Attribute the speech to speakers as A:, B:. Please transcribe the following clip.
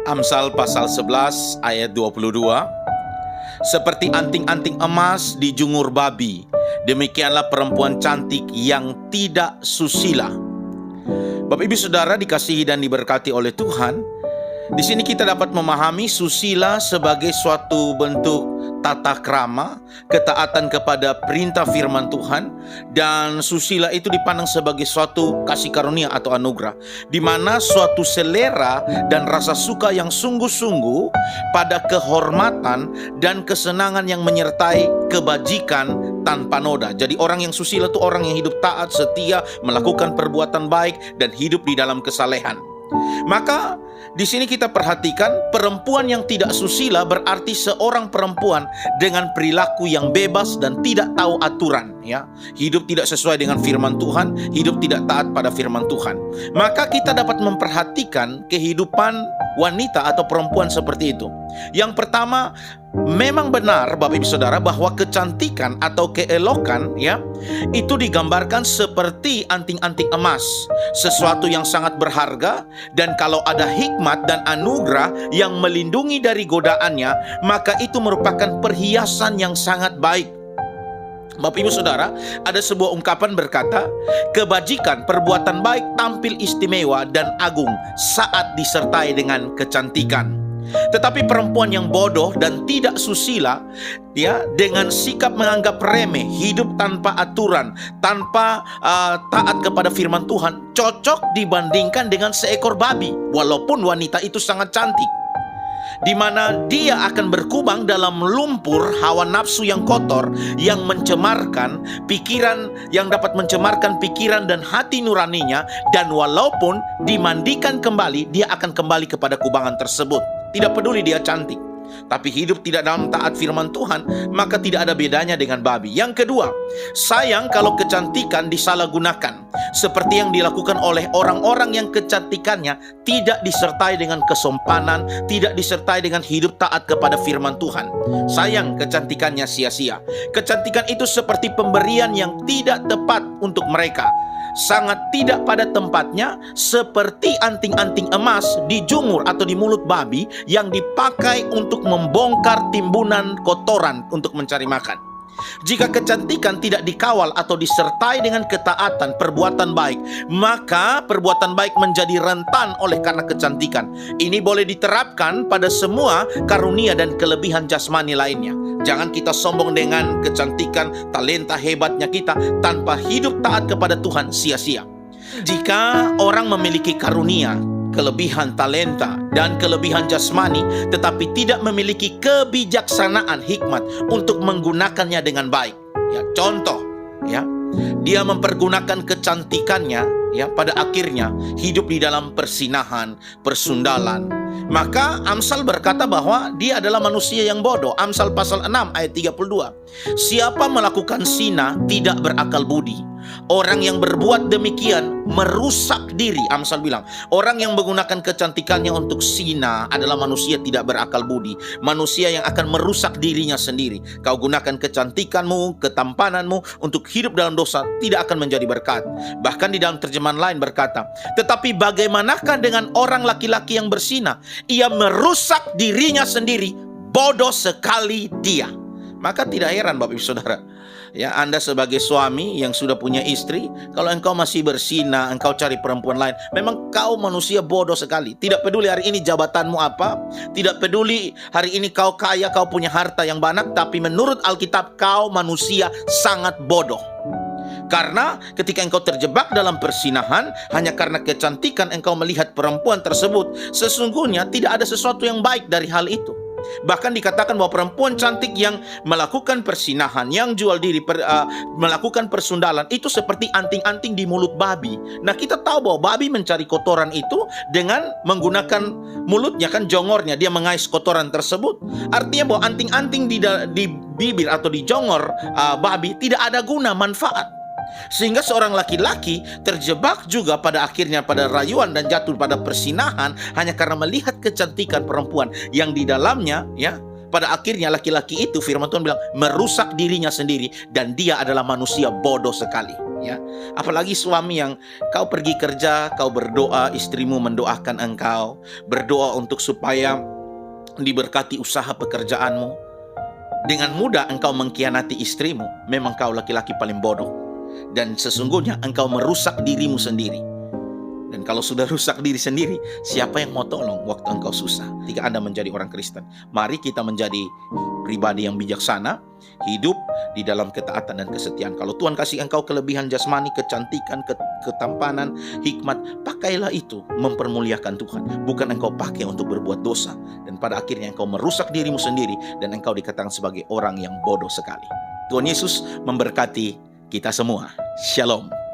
A: Amsal pasal 11 ayat 22. Seperti anting-anting emas di jungur babi, demikianlah perempuan cantik yang tidak susila. Bapak Ibu Saudara dikasihi dan diberkati oleh Tuhan. Di sini kita dapat memahami susila sebagai suatu bentuk tata krama, ketaatan kepada perintah firman Tuhan, dan susila itu dipandang sebagai suatu kasih karunia atau anugerah, di mana suatu selera dan rasa suka yang sungguh-sungguh pada kehormatan dan kesenangan yang menyertai kebajikan tanpa noda. Jadi orang yang susila itu orang yang hidup taat, setia, melakukan perbuatan baik, dan hidup di dalam kesalehan. Maka di sini kita perhatikan perempuan yang tidak susila berarti seorang perempuan dengan perilaku yang bebas dan tidak tahu aturan, ya. Hidup tidak sesuai dengan firman Tuhan, hidup tidak taat pada firman Tuhan. Maka kita dapat memperhatikan kehidupan wanita atau perempuan seperti itu. Yang pertama, memang benar Bapak Ibu Saudara bahwa kecantikan atau keelokan, ya, itu digambarkan seperti anting-anting emas, sesuatu yang sangat berharga, dan kalau ada hikmat dan anugerah yang melindungi dari godaannya, maka itu merupakan perhiasan yang sangat baik. Bapak Ibu Saudara, ada sebuah ungkapan berkata, kebajikan, perbuatan baik tampil istimewa dan agung saat disertai dengan kecantikan. Tetapi perempuan yang bodoh dan tidak susila, ya, dengan sikap menganggap remeh, hidup tanpa aturan, tanpa taat kepada firman Tuhan, cocok dibandingkan dengan seekor babi, walaupun wanita itu sangat cantik, di mana dia akan berkubang dalam lumpur hawa nafsu yang kotor, yang mencemarkan pikiran, yang dapat mencemarkan pikiran dan hati nuraninya, dan walaupun dimandikan kembali, dia akan kembali kepada kubangan tersebut. Tidak peduli dia cantik, tapi hidup tidak dalam taat firman Tuhan, maka tidak ada bedanya dengan babi. Yang kedua, sayang kalau kecantikan disalahgunakan, seperti yang dilakukan oleh orang-orang yang kecantikannya tidak disertai dengan kesompanan, tidak disertai dengan hidup taat kepada firman Tuhan. Sayang kecantikannya sia-sia. Kecantikan itu seperti pemberian yang tidak tepat untuk mereka, sangat tidak pada tempatnya, seperti anting-anting emas di jungur atau di mulut babi yang dipakai untuk membongkar timbunan kotoran untuk mencari makan. Jika kecantikan tidak dikawal atau disertai dengan ketaatan perbuatan baik, maka perbuatan baik menjadi rentan oleh karena kecantikan. Ini boleh diterapkan pada semua karunia dan kelebihan jasmani lainnya. Jangan kita sombong dengan kecantikan, talenta hebatnya kita, tanpa hidup taat kepada Tuhan sia-sia. Jika orang memiliki karunia, kelebihan talenta, dan kelebihan jasmani, tetapi tidak memiliki kebijaksanaan hikmat untuk menggunakannya dengan baik, ya, contoh, ya, dia mempergunakan kecantikannya, ya, pada akhirnya hidup di dalam persinahan, persundalan, maka Amsal berkata bahwa dia adalah manusia yang bodoh. Amsal pasal 6 ayat 32. Siapa melakukan zina tidak berakal budi. Orang yang berbuat demikian merusak diri. Amsal bilang, orang yang menggunakan kecantikannya untuk zina adalah manusia tidak berakal budi, manusia yang akan merusak dirinya sendiri. Kau gunakan kecantikanmu, ketampananmu untuk hidup dalam dosa, tidak akan menjadi berkat. Bahkan di dalam terjemahan lain berkata, tetapi bagaimanakah dengan orang laki-laki yang berzina? Ia merusak dirinya sendiri, bodoh sekali dia. Maka tidak heran Bapak Ibu Saudara, ya, Anda sebagai suami yang sudah punya istri, kalau engkau masih berzina, engkau cari perempuan lain, memang kau manusia bodoh sekali. Tidak peduli hari ini jabatanmu apa, tidak peduli hari ini kau kaya, kau punya harta yang banyak, tapi menurut Alkitab kau manusia sangat bodoh. Karena ketika engkau terjebak dalam persinahan hanya karena kecantikan engkau melihat perempuan tersebut, sesungguhnya tidak ada sesuatu yang baik dari hal itu. Bahkan dikatakan bahwa perempuan cantik yang melakukan persinahan, yang jual diri, melakukan persundalan, itu seperti anting-anting di mulut babi. Nah, kita tahu bahwa babi mencari kotoran itu dengan menggunakan mulutnya, kan, jongornya, dia mengais kotoran tersebut. Artinya bahwa anting-anting di bibir atau di jongor babi tidak ada guna, manfaat. Sehingga seorang laki-laki terjebak juga pada akhirnya pada rayuan dan jatuh pada persinahan hanya karena melihat kecantikan perempuan yang di dalamnya, ya, pada akhirnya laki-laki itu, firman Tuhan bilang, merusak dirinya sendiri, dan dia adalah manusia bodoh sekali. Ya, apalagi suami yang kau pergi kerja, kau berdoa, istrimu mendoakan engkau, berdoa untuk supaya diberkati usaha pekerjaanmu. Dengan mudah engkau mengkhianati istrimu. Memang kau laki-laki paling bodoh. Dan sesungguhnya engkau merusak dirimu sendiri. Dan kalau sudah rusak diri sendiri, siapa yang mau tolong waktu engkau susah? Ketika Anda menjadi orang Kristen, mari kita menjadi pribadi yang bijaksana, hidup di dalam ketaatan dan kesetiaan. Kalau Tuhan kasih engkau kelebihan jasmani, kecantikan, ketampanan, hikmat, pakailah itu mempermuliakan Tuhan. Bukan engkau pakai untuk berbuat dosa. Dan pada akhirnya engkau merusak dirimu sendiri dan engkau dikatakan sebagai orang yang bodoh sekali. Tuhan Yesus memberkati kita semua. Shalom.